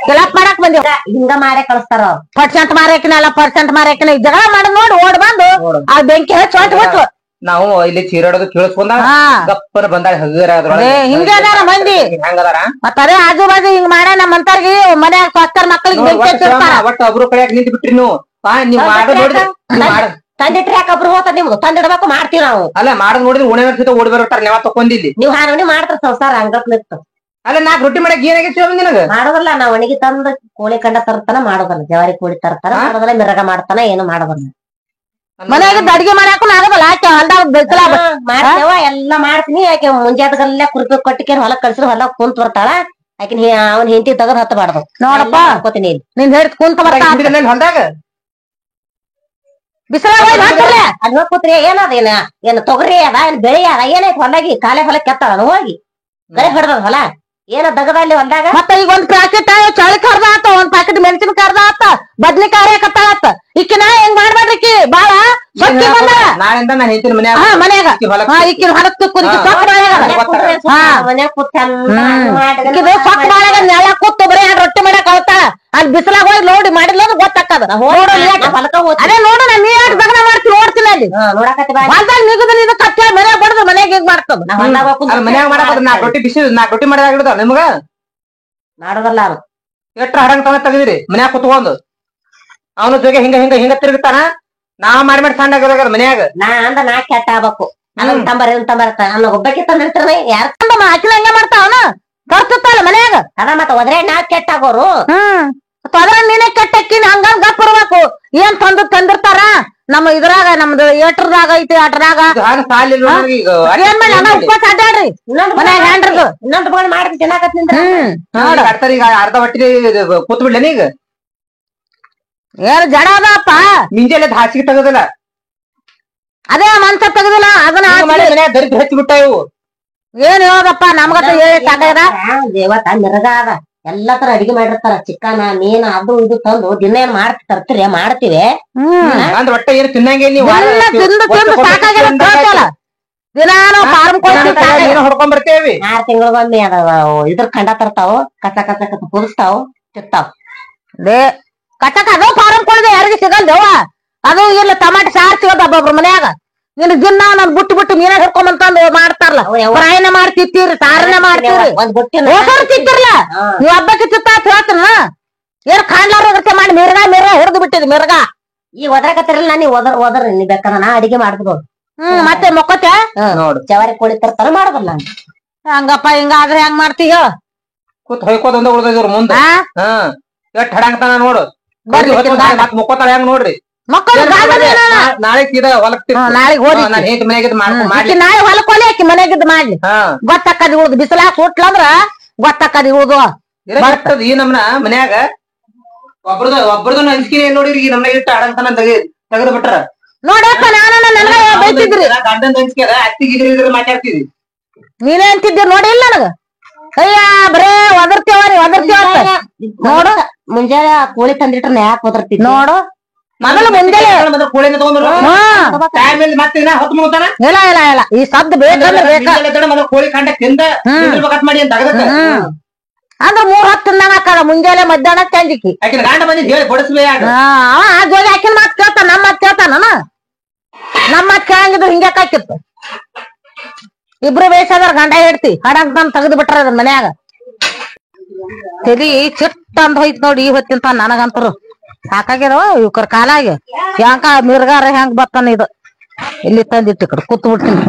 ಕಿಲಾಪ್ ಮಾಡಾಕ್ ಬಂದಿವ ಹಿಂಗ ಮಾಡೇ ಕಳಿಸ್ತಾರ ಪರ್ಸೆಂಟ್ ಮಾರಾಕಿನಲ್ಲ ಪರ್ಸೆಂಟ್ ಮಾರಾಕಿನ ಜಗಳ ಮಾಡಿ ನೋಡಿ ಓಡ್ ಬಂದು ಆ ಬೆಂಕಿ ಹಚ್ಚಿ ಹೊಟ್ಟು ಬಿಟ್ಲು ನಾವು ಇಲ್ಲಿ ಚೀರಾಡೋದು ಕೇಳಿಸ್ಕೊಂಡ ಗಪ್ಪನ ಬಂದಾಗ ಹಗರ ಹಿಂಗ ಅದಾರ ಮಂದಿ ಹೆಂಗದಾರ ಮತ್ತ ಅದೇ ಆಜು ಬಾಜು ಹಿಂಗ್ ಮಾಡ ನಮ್ಮ ಮಂತಾರ್ಗಿ ಮನ್ಯಾಗ ಸ್ವಸ್ಥರ ಮಕ್ಕಳಿಗೆ ಬೆಂಕಿ ಹಚ್ಚಿರ್ತಾರ ಒಟ್ಟ ಒಬ್ರು ಕಡೆಯಾಗ ನಿಂತು ಬಿಟ್ರಿ ನೀವು ನೀವ್ ಮಾಡೋದ್ ನೋಡಿದ್ರೆ ತಂದಿಟ್ರಿ ಯಾಕಬ್ರು ಹೋತ ನಿಮ್ದು ತಂದಿಡ್ಬೇಕು ಮಾಡ್ತೀವಿ ನಾವು ಅಲ್ಲ ಮಾಡೋದ್ ನೋಡಿದ್ರೆ ಉಣೆ ವರ್ಷ ಓಡಿ ಬರ್ತಾರ ನೀವ ತಕೊಂಡಿಲ್ಲಿ ನೀವ್ ಹಾನಿ ಮಾಡ್ತಾರ ಸಂಸಾರ ಹಂಗತ್ ನಿಂತು ಅಲ್ಲ ನಾಕ್ ರೊಟ್ಟಿ ಮಾಡಕ್ ಏನಾಗೈತಿ ನಿನಗ ಮಾಡೋದಲ್ಲ ನಾವ್ ಒಣಗಿ ತಂದ ಕೋಳಿ ಕಂಡ ತರ್ತಾನ ಮಾಡೋದಲ್ಲ ಜವಾರಿ ಕೋಳಿ ತರ್ತಾನ ಮಾಡೋದಲ್ಲ ಮಿರಗ ಮಾಡ್ತಾನ ಏನು ಮಾಡೋದಲ್ಲ ಮನ್ಯಾಗ ಅಡ್ಗೆ ಮಾಡಾಕು ಆಗದಲ್ಲ ಆಕೆ ಹೊಲ್ದಾಗ ಬೆಳ್ಸಲ ಮಾಡ್ತೇವ ಎಲ್ಲಾ ಮಾಡ್ತೀನಿ ಆಕೆ ಮುಂಜಾತಗಲ್ಲೆ ಕುರ್ಪಿ ಕೊಟ್ಟಿಕೆ ಹೊಲಕ್ ಕಳ್ಸಿರ ಹೊಲಕ್ ಕುಂತ್ ಬರ್ತಾಳ ಆಕಿನ ಅವ್ನ ಹೆಂಡತಿ ತಗದ್ ಹತ್ತಬಾರ್ದು ನೋಡಪ್ಪ ಹಾಕೋತೀನಿ ನಿನ್ ಹೇಳ್ತ ಕುಂತ ಬರ್ತಾ ಹೊಲ್ದಾಗ ಬಿಸಿಲಾಗ ಅಲ್ಲಿ ಹೋಗ್ ಕೂತ್ರಿ ಏನದ ಏನ್ ತೊಗರಿ ಅದ ಏನ್ ಬೆಳಿ ಅದ ಏನೈತಿ ಹೊಲಗಿ ಕಾಲೆ ಹೊಲ ಕೆತ್ತಾಳ ಹೋಗಿ ಗರಿ ಹೊಡ್ದದ ಹೊಲ ಏನ ದಗದಲ್ಲಿ ಹೊಲ್ದಾಗ ಮತ್ತ ಈಗ ಒಂದ್ ಪ್ಯಾಕೆಟ್ ಚಳಿ ಕರ್ದ ಆತ ಒಂದ್ ಪ್ಯಾಕೆಟ್ ಮೆಣಸಿನ ಕರ್ದ ಆತ ಬದ್ನಿಕಾಯಿ ಕತ್ತಾಳತ್ತ ಈಕಿನ ಹೆಂಗ್ ಮಾಡ್ಬೇಡ್ರಿಕಿ ಬಾಳ ಸೊಕ್ಕಿ ಬಂದ ನಾಳೆಯಿಂದ ನಾನು ಹೇಳ್ತೀನಿ ಮನ್ಯಾಗ ಈಕಿನ ಹೊಲಕ್ ತುಕ್ಕುದಿಕ್ಕೆ ಸೊಕ್ಕ ಮನ್ಯಾಗ ಕೂತ್ ಸೊಕ್ಕ ಬಾಳಾಗ ನೆಲ ಕೂತು ಬರೀ ರೊಟ್ಟಿ ಮಾಡಕ್ ಕಳ್ತಾಳ ಅಲ್ಲಿ ಬಿಸಿಲಾಗ ಹೋಗಿ ನೋಡಿ ಮಾಡಿಲ್ಲ ಗೊತ್ತಾಕದ ಅದೇ ನೋಡು ನಾ ನೀ ಯಾಕೆ ದಗನ ಮಾಡ್ತೀನಿ ನೋಡ್ತೀನಿ ಅಲ್ಲಿ ನೋಡಕತ್ತಿ ಹೊಲ್ದಾಗ ನಿಗದ ನಿದ ಕಚ್ಚ ಮನ್ಯಾಗ ಬಡದು ಮನ್ಯಾಗ ಹಿಂಗ್ ಮಾಡ್ತದ ಮನ್ಯಾಗ ಮಾಡಕ್ ನಾಕ್ ರೊಟ್ಟಿ ಬಿಸಿ ನಾಕ್ ರೊಟ್ಟಿ ಮಾಡಿದಾಗ ನಿಮ್ಗ ಮಾಡೋದಲ್ಲ ಅವ್ರು ಎಷ್ಟ್ರ ಹಡಂಗ್ ತಗೊಂಡ್ ತೆಗದಿರಿ ಮನ್ಯಾಗ ಕುತ್ಕೊಂಡು ಅವನ ಜೊತೆ ಹಿಂಗ ಹಿಂಗ ಹಿಂಗ ತಿರುಗ್ತಾನ ನಾ ಮಾಡಿ ಸಣ್ಣ ಆಗಿರೋದ ಮನ್ಯಾಗ ನಾ ಕೆಟ್ಟ ಆಗ್ಬೇಕು ಅದನ್ನ ತಂಬರ್ ಇದನ್ ತಂಬರ್ ಅನ್ನೋ ಒಬ್ಬಕ್ಕೆ ತಂದಿರ್ತಾರ ಯಾರ ಆಕಿನ ಹಂಗ ಮಾಡ್ತಾವನ ತರ್ಸುತ್ತಲ್ಲ ಮನ್ಯಾಗ ಅದ ಮತ್ತ ಒದ್ರೆ ನಾ ಕೆಟ್ಟ ಆಗೋರು ಅದ್ರ ನೀನೇ ಕೆಟ್ಟಕ್ಕಿನ ಹಂಗ ಗಪ್ ಬರ್ಬೇಕು ಏನ್ ತಂದಿರ್ತಾರ ನಮ್ಮ ಇದ್ರಾಗ ನಮ್ದು ಏಟ್ರದಾಗ ಐತಿ ಅಟ್ರಾಗ ಏನ್ ಮಾಡಿ ಅಣ್ಣ ಉಪ್ಪಾಸ ಅಡ್ಡಾಡ್ರಿ ಮನ್ಯಾಗ ಹ್ಯಾಂಡ್ರದು ಇನ್ನೊಂದು ತಗೊಂಡ್ ಮಾಡಿ ತಿನ್ನಾಕತ್ ನಿಂದ್ರ ಈಗ ಅರ್ಧ ಹೊಟ್ಟಿ ಕೂತ್ ಬಿಡ್ಲೇನ ಈಗ ಏನ್ ಜಡ ಅದಪ್ಪ ಮುಂಜಾನೆ ಹಾಸಿಗೆ ತೆಗದಿಲ್ಲ ಅದೇ ಮನ್ಸ ತೆಗದಿಲ್ಲ ಅದನ್ನ ಮನ್ಯಾಗ ದರಿದ್ರ ಹಚ್ಚಿ ಬಿಟ್ಟ ಇವು ಏನ್ ಹೇಳೋದಪ್ಪ ನಮ್ಗತ್ತ ಹೇಳಿ ಸಾಕಾಗ್ಯದ ದೇವತ ಮಿರಗ ಅದ ಎಲ್ಲಾ ತರ ಅಡಿಗೆ ಮಾಡಿರ್ತಾರ ಚಿಕನ್ ಮೀನ್ ಅದು ಇದು ತಂದು ದಿನ ಏನ್ ತರ್ತೀರಿ ಮಾಡ್ತೀವಿ ಅಂದ್ರ ಒಟ್ಟ ಏನು ತಿನ್ನಂಗೆ ನೀವು ಎಲ್ಲ ತಿಂದು ತಿಂದು ಸಾಕಾಗ್ಯದ ಕೇಳ್ತೇವಲ್ಲ ದಿನಾನು ಫಾರ್ಮ್ ಹೊಡ್ಕೊಂಡ್ ಬರ್ತೇವಿ 6 ತಿಂಗಳಿಗೊಮ್ಮೆ ಅದ ಇದ್ರ ಕಂಡ ತರ್ತಾವ ಕಸ ಕಸ ಕಸ ಕುದಿಸ್ತಾವ ತಿಂತಾವ್ ಕಟ್ಟಕ್ ಅದು ಫಾರಂ ಕೊಡದೆ ಯಾರಿಗೆ ಸಿಗಲ್ದವ ಅದು ಇಲ್ಲ ಟಮಾಟೆ ಸಾರ್ ಸಿಗೋದ ಒಬ್ಬೊಬ್ರು ಮನ್ಯಾಗ ನಿನ್ ದಿನ ನನ್ ಬಿಟ್ಟು ಮೀನಾಗ ಹಿಡ್ಕೊಂಬಂತಂದು ಮಾಡ್ತಾರಲ್ಲ ಫ್ರೈನ ಮಾಡ್ತಿರ್ತೀರಿ ಸಾರನ ಮಾಡ್ತೀರಿ ಹೋಗೋರು ತಿಂತಿರ್ಲ ನೀವ್ ಹಬ್ಬಕ್ಕೆ ಚಿತ್ತ ಅಂತ ಹೇಳ್ತೀನ ಏನ್ ಕಾಣ್ಲಾರ ಮಾಡಿ ಮಿರ್ಗ ಹಿಡಿದು ಬಿಟ್ಟಿದ್ ಮಿರ್ಗ ಈಗ ಒದರಕತ್ತಿರಲ್ಲ ನೀವ್ ಒದರ್ ನೀ ಬೇಕಾದ ನಾ ಅಡಿಗೆ ಮಾಡ್ಬೋದು ಮತ್ತೆ ಮೊಕ್ಕತೆ ಜವಾರಿ ಕೋಳಿ ತರ್ತಾರ ಮಾಡೋದಲ್ಲ ಹಂಗಪ್ಪ ಹಿಂಗಾದ್ರೆ ಹೆಂಗ್ ಮಾಡ್ತೀಯ ಕೂತ್ ಹೊಯ್ಕೋದ್ ಒಂದ ಉಳ್ದಿದ್ರು ಮುಂದ ಎಷ್ಟ್ ಹಡಂಗ್ತಾನ ನೋಡು ಮತ್ ಮುಕ್ಕೋತಾಳ ಹೆಂಗ್ ನೋಡ್ರಿ ನಾಳೆ ಸೀದಾ ಹೊಲಕ್ ನಾಳೆಗ್ ಹೋಗಿ ನಾಳೆ ಹೊಲಕ್ ಹೋಲಿ ಆಕಿ ಮನೆಗಿದ್ ಮಾಡ್ಲಿ ಗೊತ್ತಕ್ಕದಿ ಉಳ್ದು ಬಿಸಿಲಾಗ ಸುಟ್ಲಂದ್ರ ಗೊತ್ತಕ್ಕದಿ ಉಳ್ದು ಬರ್ತದ ಈ ನಮ್ನ ಮನ್ಯಾಗ ಒಬ್ರದು ಅಂಜಿಕೆ ನೋಡಿರಿ ಈ ನಮ್ನ ಇಟ್ಟು ಹಡಂಗ್ತಾನ ತೆಗದ್ ಬಿಟ್ರ ನೋಡಪ್ಪ ನಾನು ಬೈತಿದ್ರಿ ಗಂಡನ ಅಂಜಿಕೆ ಅದ ಅತ್ತಿಗಿದ್ರೆ ಮಾತಾಡ್ತಿದ್ವಿ ನೀನೇ ಅಂತಿದ್ದಿ ನೋಡಿ ಇಲ್ಲ ನನಗ ಅಯ್ಯ ಬರೇ ಒದರ್ತೇವ್ರಿ ನೋಡು ಮುಂಜಾನೆ ಕೋಳಿ ತಂದಿಟ್ರ ಯಾಕೆ ಒದರ್ತಿದ್ ನೋಡು ಮೊದಲು ಮುಂಜಾನೆ ಕೋಳಿನ ತಗೊಂಡ್ರು ಮತ್ತೆ ಇಲ್ಲ ಇಲ್ಲ ಇಲ್ಲ ಈ ಸದ್ದು ಬೇಕಂದ್ರೆ ಕೋಳಿ ಕಂಡ ತಿಂದ ಕಟ್ ಮಾಡಿ ಅಂತ ಅಂದ್ರ 3 ಹೊತ್ತು ತಿಂದಂಗ ಹಾಕದ ಮುಂಜಾನೆ ಮಧ್ಯಾಹ್ನ ಸಂಜಿಕಿ ಗಂಡ ಬಂದಿ ಹೇಳಿ ಬಡಿಸ್ಬೇ ಆ ಜೋಡಿ ಹಾಕಿನ ಮಾತ್ ಕೇಳ್ತಾನ ನಮ್ಮ ಮಾತ್ ಕೇಳ್ತಾನ ನಮ್ಮ ಮಾತ್ ಕೇಳಂಗಿದ್ರು ಹಿಂಗೆ ಹಾಕಿತ್ತು ಇಬ್ರು ಬೇಸದ್ರ ಗಂಡ ಹೇಳ್ತಿ ಹಡಂಗ್ ತಂದ್ ತೆಗೆದು ಬಿಟ್ರ ಅದನ್ ಮನ್ಯಾಗ ತಲಿ ಚಿಟ್ಟ ಅಂದ್ ಹೋಯ್ತ್ ನೋಡಿ ಈ ಹೊತ್ತಿಂತ ನನಗಂತರು ಸಾಕಾಗ್ಯದವ ಇವ್ಕರ್ ಕಾಲಾಗ ಯಾಕ ಮಿರ್ಗಾರ ಹೆಂಗ್ ಬರ್ತಾನ ಇದು ಇಲ್ಲಿ ತಂದಿಟ್ಟು ಕಡೆ ಕೂತ್ ಬಿಡ್ತೀನಿ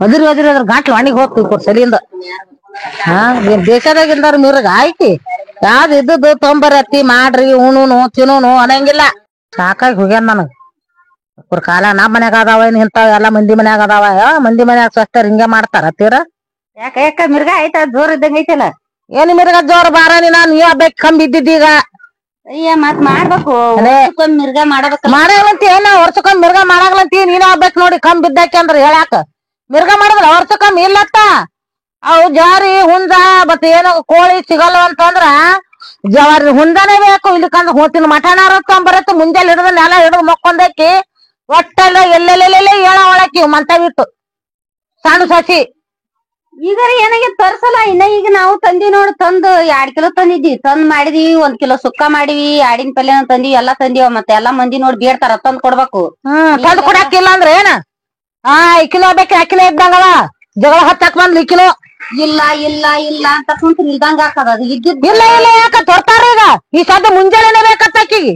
ಅದ್ರಿ ಅದ್ರ ಗಂಟ್ಲು ಹಣಿಗ್ ಹೋಗ್ತೀವಿ ಸಲಿಯಿಂದ ದೇಶದಾಗಿಂದಾರ ಮಿರ್ಗ ಆಯ್ತಿ ಯಾವ್ದು ಇದ್ದದ್ದು ತೊಂಬರತ್ತಿ ಮಾಡ್ರಿ ಉಣುನು ತಿನ್ನೋನು ಅನ್ನಂಗಿಲ್ಲ ಸಾಕಾಗಿ ಹೋಗ್ಯಾನ ನನಗ ಅವ್ರ ಕಾಲ ನಮ್ ಮನ್ಯಾಗ ಅದಾವ ಏನ್ ಇಂತಾವ ಎಲ್ಲಾ ಮಂದಿ ಮನ್ಯಾಗ ಅದಾವ ಮಂದಿ ಮನ್ಯಾಗ ಸ್ವಸ್ಥ ಹಿಂಗ ಮಾಡ್ತಾರ ತೀರ ಯಾಕ ಮಿರ್ಗ ಆಯ್ತ ಜೋರ್ ಇದ್ದಂಗ ಐತಲ್ಲ ಏನ್ ಮಿರ್ಗ ಜೋರ್ ಬಾರಾನಿ ನಾನ್ ನೀವ್ ಬೇಕು ಕಂಬ್ ಇದ್ದಿದ್ದೀಗ ಅಯ್ಯ ಮತ್ ಮಾಡ್ಬೇಕು ಮಿರ್ಗ ಮಾಡಬೇಕು ಮಾಡಂತ ಏನ ವರ್ಷಕ್ಕೊಮ್ಮೆ ಮಿರ್ಗ ಮಾಡಾಗ್ಲಂತಿ ನೀನ್ ಆಗ್ಬೇಕು ನೋಡಿ ಕಂಬ್ ಬಿದ್ದಾಕಿ ಅಂದ್ರ ಹೇಳಾಕ ಮಿರ್ಗ ಮಾಡಿದ್ರ ವರ್ಷಕ್ಕೊಮ್ಮೆ ಇಲ್ಲತ್ತ ಅವು ಜಾರಿ ಹುಂಜ ಮತ್ ಏನೋ ಕೋಳಿ ಸಿಗಲ್ಲ ಅಂತಂದ್ರ ಜವಾರಿ ಹುಂಜಾನೇ ಬೇಕು ಇಲ್ಲಿಕಂದ್ರ ಹೋತಿನ ಮಠನಾರ ಬರತ್ತ ಮುಂಜಾನೆ ಹಿಡಿದ ನೆಲ ಹಿಡಿದು ಮಕ್ಕೊಂದಕ್ಕಿ ಒಟ್ಟೆಲ್ಲ ಎಲ್ಲೆಲ್ಲೆಲ್ಲೆಲ್ಲ ಹೇಳ ಒಳಕಿ ಮಂತ ಬಿಟ್ಟು ಸಣ್ಣ ಸಸಿ ಈಗ ಏನಾಗಿ ತರ್ಸಲ್ಲ ಇನ್ನ ಈಗ ನಾವು ತಂದಿ ನೋಡ್ ತಂದು 2 ಕಿಲೋ ತಂದಿದ್ವಿ ತಂದ್ ಮಾಡಿದ್ವಿ 1 ಕಿಲೋ ಸುಕ್ಕ ಮಾಡಿವಿ ಆಡಿನ ಪಲ್ಯ ತಂದಿವಿ ಎಲ್ಲಾ ತಂದಿವ ಮತ್ತೆ ಎಲ್ಲಾ ಮಂದಿ ನೋಡಿ ಬೇಡ್ತಾರ ತಂದ್ ಕೊಡ್ಬೇಕು ತಂದ್ ಕೊಡಾಕಿಲ್ಲ ಅಂದ್ರ ಏನ ಇಕಿನೋ ಬೇಕು ಅಕಿನ ಇದ್ದಂಗವ ಜಗಳ ಹತ್ತಾಕ್ ಬಂದ್ ಇಕಿನೋ ಇಲ್ಲ ಇಲ್ಲ ಇಲ್ಲ ಅಂತ ಕುಂತ ಇಲ್ದಂಗ ಹಾಕದ ಅದು ಇದ್ದಿದ್ ಇಲ್ಲ ಇಲ್ಲ ಯಾಕ ತೋರ್ತಾರ ಈಗ ಈ ಸದ್ದ ಮುಂಜಾನೆ ಬೇಕತ್ತ ಆಕಿಗೆ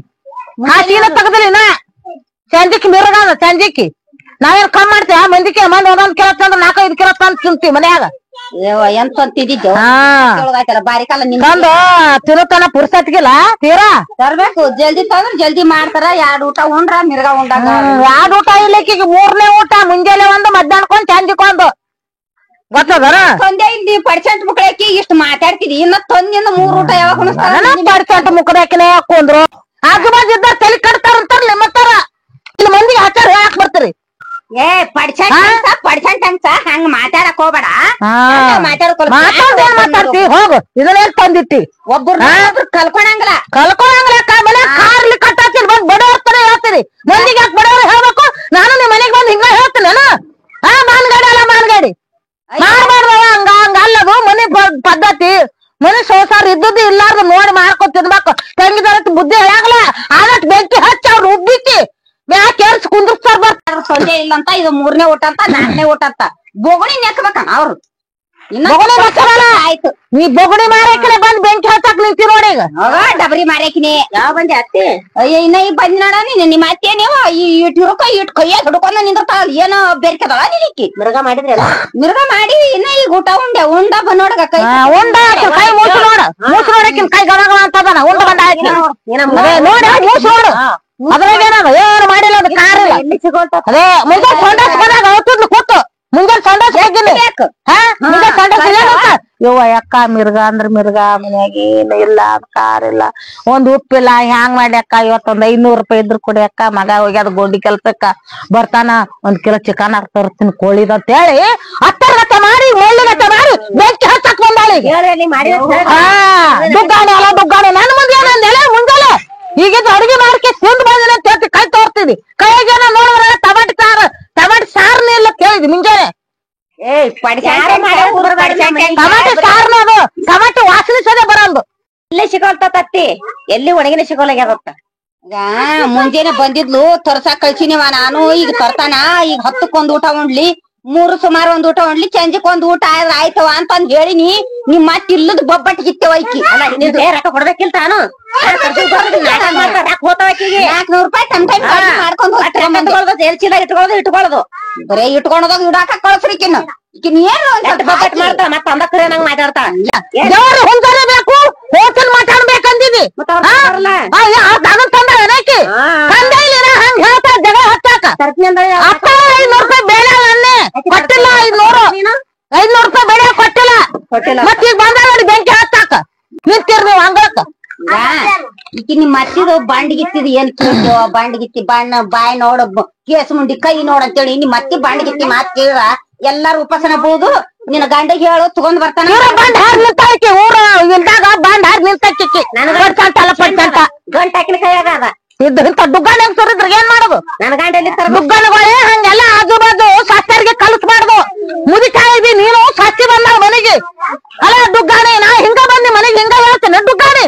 ಹಾಕಿನ ತಗದ್ರಿ ನಾ ಸಂಜಿಕ್ ಮಿರ್ಗಾದ ಸಂಜಿಕ್ಕಿ ನಾವೇನ್ ಕಮ್ ಮಾಡ್ತೇವ ಮಂದಿಕ್ಕೆ ಮಂದಿ ಒಂದೊಂದ್ ಕಿಲೋ ತಂದ್ರ 4-5 ಕಿಲೋ ತಂದ್ ತಿಂತೀವಿ ಮನ್ಯಾಗ ಎಂತ ತಿಂದಿದ್ದು ಬಾರಿ ಕಾಲ ತಂದು ತಿರುತನ ಪುರ್ಸತ್ಗಿಲ್ಲ ತೀರಾ ತರ್ಬೇಕು ಜಲ್ದಿ ತಂದ್ರ ಜಲ್ದಿ ಮಾಡ್ತಾರ 2 ಊಟ ಉಂಡ್ರ ಮಿರ್ಗಾ ಉಂಡಾಗ 2 ಊಟ ಇಲ್ಲಕ್ಕಿಗೆ 3ನೇ ಊಟ ಮುಂಜಾನೆ ಒಂದು ಮಧ್ಯಾಹ್ನಕ್ಕೊಂದು ಸಂಜಿಕೊಂದು ಗೊತ್ತದನ ತಂದೆ ಇಲ್ಲಿ ಪರ್ಸೆಂಟ್ ಮುಕ್ಕಳಕಿ ಇಷ್ಟು ಮಾತಾಡ್ತಿದಿ ಇನ್ನ ತಂದಿಂದ 3 ಊಟ ಯಾವಾಗ ಉಣಿಸ್ತಾರ ಪರ್ಸೆಂಟ್ ಮುಕ್ಕಡಾಕಿನೇ ಹಾಕೊಂಡ್ರು ಆಜು ಬಾಜು ಇದ್ದ ತಲೆ ಕಟ್ತಾರಂತಾರ ಮತ್ತಾರ ಇಲ್ಲಿ ಮಂದಿಗೆ ಹಚ್ಚಾರ ಹೇಳಕ್ ಬರ್ತೀರಿ ಪರ್ಸೆಂಟ್ ಅಂಕ ಹಂಗ ಮಾತಾಡಕ್ ಹೋಗ್ಬೇಡ ಮಾತಾಡ್ತಿ ಹೋಗು ಇದನ್ನೇನ್ ತಂದಿಟ್ಟಿ ಒಬ್ಬರು ಕಲ್ಕೊಳಂಗಿಲ್ಲ ಮನೆ ಕಾರ್ಲಿ ಕಟ್ಟಾತೀನಿ ಬಂದ್ ಬಡವರ್ತಾನೆ ಹೇಳ್ತೀರಿ ಮಂದಿಗೆ ಯಾಕೆ ಬಡವರು ಹೇಳ್ಬೇಕು ನಾನು ನಿಮ್ ಮನೆಗೆ ಬಂದ್ ಹಿಂಗ ಹೇಳ್ತೀನಿ ಮಾನ್ಗಾಡಿ ಅಲ್ಲ ಮಾನ್ಗಾಡಿ ಮಾಡ್ಬಾರ್ದವ ಹಂಗ ಹಂಗ ಅಲ್ಲದು ಮನೆ ಪದ್ಧತಿ ಮನೆ ಸಂಸಾರ ಇದ್ದದ್ದು ಇಲ್ಲಾರ್ದು ನೋಡಿ ಮಾಡ್ಕೊತ ತಿನ್ಬೇಕು ತಂಗಿದಾರ ಬುದ್ಧಿ ಹೇಳಾಗಲ್ಲ ಆದಷ್ಟು ಬೆಂಕಿ ಹಚ್ಚಿ ಅವ್ರು ಉಬ್ಬಿಕ್ಕಿ ಯಾಕೆ ಏರ್ಸ್ ಕುಂದ್ರಸ್ತಾರ ಬರ್ತಾರ ಸಂಜೆ ಇಲ್ಲ ಅಂತ ಇದು 3ನೇ ಊಟ ಅಂತ 4ನೇ ಊಟ ಅಂತ ಬೊಗಣಿ ನೆಕ್ಬೇಕ ಅವ್ರು ಆಯ್ತು ನೀ ಬೊಗಣಿ ಮಾರಕಿನ ಬಂದ್ ಬೆಂಕಿ ಹಚ್ಚಾಕ್ ನಿಂತಿ ನೋಡಿ ಈಗ ಡಬರಿ ಮಾರಕಿನಿ ಯಾವ ಬಂದೆ ಅತ್ತೆ ಅಯ್ಯ ಇನ್ನ ಈಗ ಬಂದ್ ನೋಡ ನಿಮ್ಮ ಅತ್ತೆ ನೀವು ಇಟ್ ಕೈಯಾಗ ಹಿಡ್ಕೊಂಡ ನಿಂದಿರ್ತಾಳ ಏನೋ ಬೆರ್ಕದಳ ನಿಲಿಕ್ಕಿ ಮಿರ್ಗ ಮಾಡಿದ್ರಲ್ಲ ಮಿರ್ಗ ಮಾಡಿ ಇನ್ನ ಈಗ ಊಟ ಉಂಡ ಬಂದೋಡಗ ಕೈ ಉಂಡ ಕೈ ಮೂಸು ನೋಡ ಮೂಸು ನೋಡಕಿನ್ ಕೈ ಗಡಗ ಅಂತದನ ಉಂಡ ಬಂದ ಆಯ್ತು ನೋಡಿ ಮೂಸು ನೋಡು ಅದ್ರಾಗ ಏನದ ಏನು ಮಾಡಿಲ್ಲ ಅದು ಕಾರ್ ಇಲ್ಲ ಅದೇ ಮುಂಜಾನೆ ಸಂಡಾಸ್ ಬಂದಾಗ ಅವತ್ತಿದ್ಲು ಕೂತು ಮುಂಜಾನೆ ಸಂಡಾಸ್ ಹೋಗಿಲ್ಲ ಮುಂಜಾನೆ ಸಂಡಾಸ್ ಯವ್ವ ಅಕ್ಕ ಮಿರ್ಗ ಅಂದ್ರ ಮಿರ್ಗ ಮನ್ಯಾಗ ಏನು ಇಲ್ಲ ಕಾರ್ ಇಲ್ಲ ಒಂದ್ ಉಪ್ಪಿಲ್ಲ ಹ್ಯಾಂಗ್ ಮಾಡಿ ಅಕ್ಕ ಇವತ್ತೊಂದ್ 500 ರೂಪಾಯಿ ಇದ್ರು ಕೊಡಿ ಅಕ್ಕ ಮಗ ಹೋಗ್ಯಾದ ಗೋಡಿ ಕೆಲ್ಸಕ್ಕ ಬರ್ತಾನ 1 ಕಿಲೋ ಚಿಕನ್ ತರ್ತೀನಿ ಕೋಳಿದ ಅಂತ ಹೇಳಿ ಅತ್ತರ್ಗತ್ತೆ ಮಾಡಿ ಮುಳ್ಳಿಗತ್ತೆ ಮಾಡಿ ಬೆಂಕಿ ಹಚ್ಚಕ್ ಬಂದಾಳಿ ದುಗ್ಗಾಣಿ ಅಲ್ಲ ದುಗ್ಗಾಣಿ ನನ್ನ ಮುಂದೆ ಏನಂದೇಳೆ ಮುಂಜಾನೆ ಈಗಿದ್ದು ಅಡಿಗೆ ಮಾಡ್ಕೆ ತಿಂದು ಬಂದಿನ ಅಂತ ಕೈ ತೋರ್ತಿದ್ವಿ ಕೈಗೇನ ನೋಡಿದ್ರೆ ಟಮಾಟಿ ಸಾರ್ನೇ ಇಲ್ಲ ಕೇಳಿದ್ವಿ ಮುಂಜಾನೆ ಟಮಾಟಿ ಸಾರ್ನ ಅದು ಟಮಾಟಿ ವಾಸನೆ ಸದೇ ಬರಲ್ದು ಇಲ್ಲೇ ಸಿಗೋಲ್ತ ತತ್ತಿ ಎಲ್ಲಿ ಒಣಗಿನ ಸಿಗೋಲಾಗ್ಯಾದತ್ತ ಈಗ ಮುಂಜಾನೆ ಬಂದಿದ್ಲು ತರ್ಸಾಕ್ ಕಳ್ಸಿನಿವ ನಾನು ಈಗ ತರ್ತಾನ ಈಗ 10ಕ್ಕೆ1 ಊಟ ಉಂಡ್ಲಿ 3 ಸುಮಾರು 1 ಊಟ ಉಂಡ್ಲಿ ಸಂಜೆಕ್ 1 ಊಟ ಆಯ್ತವ ಅಂತಂದ್ ಹೇಳಿನಿ ನಿಮ್ ಮತ್ ಇಲ್ಲದ ಬೊಬ್ಬಟ್ ಗಿತ್ತವ ಐಕಿ ರೊಕ್ಕ ಕೊಡ್ಬೇಕಿಲ್ ತಾನು 400 ರೂಪಾಯಿ ಮಾಡ್ಕೊಂಡು ಚೀಲ ಇಟ್ಕೊಳ್ಳೋದು ಬರೇ ಇಟ್ಕೊಂಡೋದಾಗ ಇಡಾಕ ಕಳ್ಸ್ರಿಕಿನ್ನ ಈಕಿನ್ ಏನು ಬೊಬ್ಬಟ್ ಮಾಡ್ತಾಳ ಮತ್ತ ಅಂದಕ್ರೆ ನಂಗ್ ಮಾತಾಡ್ತಾಳ ದೇವ್ರ ಹುಂಜಾನೆ ಬೇಕು ಹೋಟೆಲ್ ಮಾತಾಡ್ಬೇಕಂದಿದಿ ಅದನ್ನ ತಂದ ಏನಕ್ಕೆ ತಂದೆ ಇಲ್ಲ ಹಂಗ ಹೇಳ್ತಾ ಜಗಳ ಹತ್ತಾಕ 500 ರೂಪಾಯಿ ಬೇಡ ಅನ್ನೆ ಕೊಟ್ಟಿಲ್ಲ 500 ರೂಪಾಯಿ ಬೇಡ ಕೊಟ್ಟಿಲ್ಲ ಮತ್ತ ಈಗ ಬಂದಾಗ ಬೆಂಕಿ ಹತ್ತಾಕ ನಿಂತಿರ್ ನೀವು ಅಂಗಳಕ್ಕ ಈಕಿ ನಿಮ್ ಮತ್ತಿದ ಬಾಂಡಿಗಿತ್ತಿದ್ ಏನ್ ಕೇಳ್ತೇವ ಬಾಂಡಿಗಿತ್ತಿ ಬಾಯ್ ನೋಡ ಕೇಸ್ ಮುಂಡಿ ಕೈ ನೋಡ ಅಂತೇಳಿ ನಿಮ್ ಮತ್ತಿ ಬಾಂಡಿಗಿತ್ತಿ ಮಾತ್ ಕೇಳ ಎಲ್ಲಾರು ಉಪಾಸನ ಬೋದು ನಿನ್ನ ಗಂಡ ಹೇಳು ತಗೊಂಡ್ ಬರ್ತಾನ ಬಂಡ್ ಹಾರ್ ನಿಂತಾಕಿ ಊರು ಇಲ್ದಾಗ ಬಂಡ್ ಹಾರ್ ನಿಂತಾಕಿ ಗಂಟ ಹಾಕಿನ ಕೈಯಾಗ ಅದ ಇಂತ ದುಗ್ಗಾಣಿ ಸುರಿದ್ರ ಏನ್ ಮಾಡೋದು ನನ್ ಗಂಡ ಎಲ್ಲಿ ದುಗ್ಗಾಣಿಗಳೇ ಹಂಗೆಲ್ಲ ಆಜು ಬಾಜು ಶಾಸ್ತ್ರಿಗೆ ಕಲಿಸ್ಬಾರ್ದು ಮುದಿಕಾಯಿ ನೀನು ಸಾಕ್ಷಿ ಬಂದ ಮನೆಗೆ ಅಲ್ಲ ದುಗ್ಗಾಣಿ ನಾ ಹಿಂಗ ಬಂದಿ ಮನೆಗೆ ಹಿಂಗ ಹೇಳ್ತೇನೆ ದುಗ್ಗಾಣಿ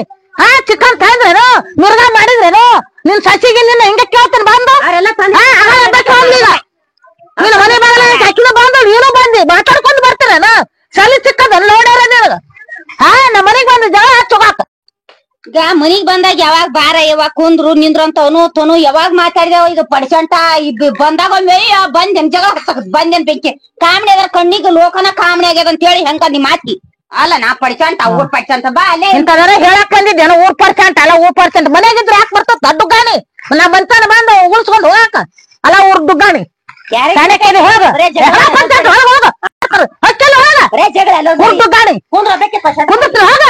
ಚಿಕನ್ ತಂದ್ರೇನು ಮಿರ್ಗ ಮಾಡಿದ್ರೇನು ನಿನ್ ಸಸಿಗೆ ನಿನ್ನ ಹಿಂಗ ಕೇಳ್ತೇನೆ ಬಂದು ನೀನು ಮನೆ ಬಾಗಿಲ ಅಕ್ಕಿನ ಬಂದ ನೀನು ಬಂದಿ ಮಾತಾಡ್ಕೊಂಡು ಬರ್ತೀರೇನ ಸಲಿ ಸಿಕ್ಕದ ನೋಡ್ಯಾರ ನಿನಗ ನಮ್ಮ ಮನೆಗ್ ಬಂದ ಜಗಳ ಹಚ್ಚೋಗಾಕ ಈಗ ಮನಿಗ್ ಬಂದಾಗ ಯಾವಾಗ ಬಾರ ಯಾವಾಗ ಕುಂದ್ರು ನಿಂದ್ರಂತವನು ತನು ಯಾವಾಗ ಮಾತಾಡಿದವ ಈಗ ಪಡ್ಸಂಟ ಬಂದಾಗ ಬಂದೇನ್ ಜಗಳ ಬಂದೇನ್ ಬೆಂಕಿ ಕಾಮಣಿ ಅದ್ರ ಕಣ್ಣಿಗೆ ಲೋಕನ ಕಾಮಣಿ ಆಗ್ಯದ ಅಂತ ಹೇಳಿ ಹೆಂಗ ನಿಮ್ ಮಾತಿ ಅಲ್ಲ ನಾ ಪಡ್ಸಂಟ ಊರ್ ಪಡ್ಸಂಟ ಬಾ ಅಲ್ಲೇ ಇಂತದಾರ ಹೇಳಕ್ ಬಂದಿದ್ದೇನ ಊರ್ ಪರ್ಸೆಂಟ್ ಅಲ್ಲ ಊರ್ ಪರ್ಸೆಂಟ್ ಮನೆಗಿದ್ರೆ ಯಾಕೆ ಬರ್ತದ ದುಗ್ಗಾಣಿ ನಾ ಬಂತಾನ ಬಂದು ಉಗುಳ್ಸ್ಕೊಂಡು ಹೋಗಾಕ ಅಲ್ಲ ಊರ್ ದುಗ್ಗಾಣಿ ಹೋಗ ಹಚ್ಚಲ್ಲ ಹೋಗ ಬರೇ ಜಗಳ ಎಲ್ಲ ಕುಂತು ಗಾಡಿ ಕುಂದ್ರ ಅದಕ್ಕೆ ಕುಂದತ್ರ ಹೋಗ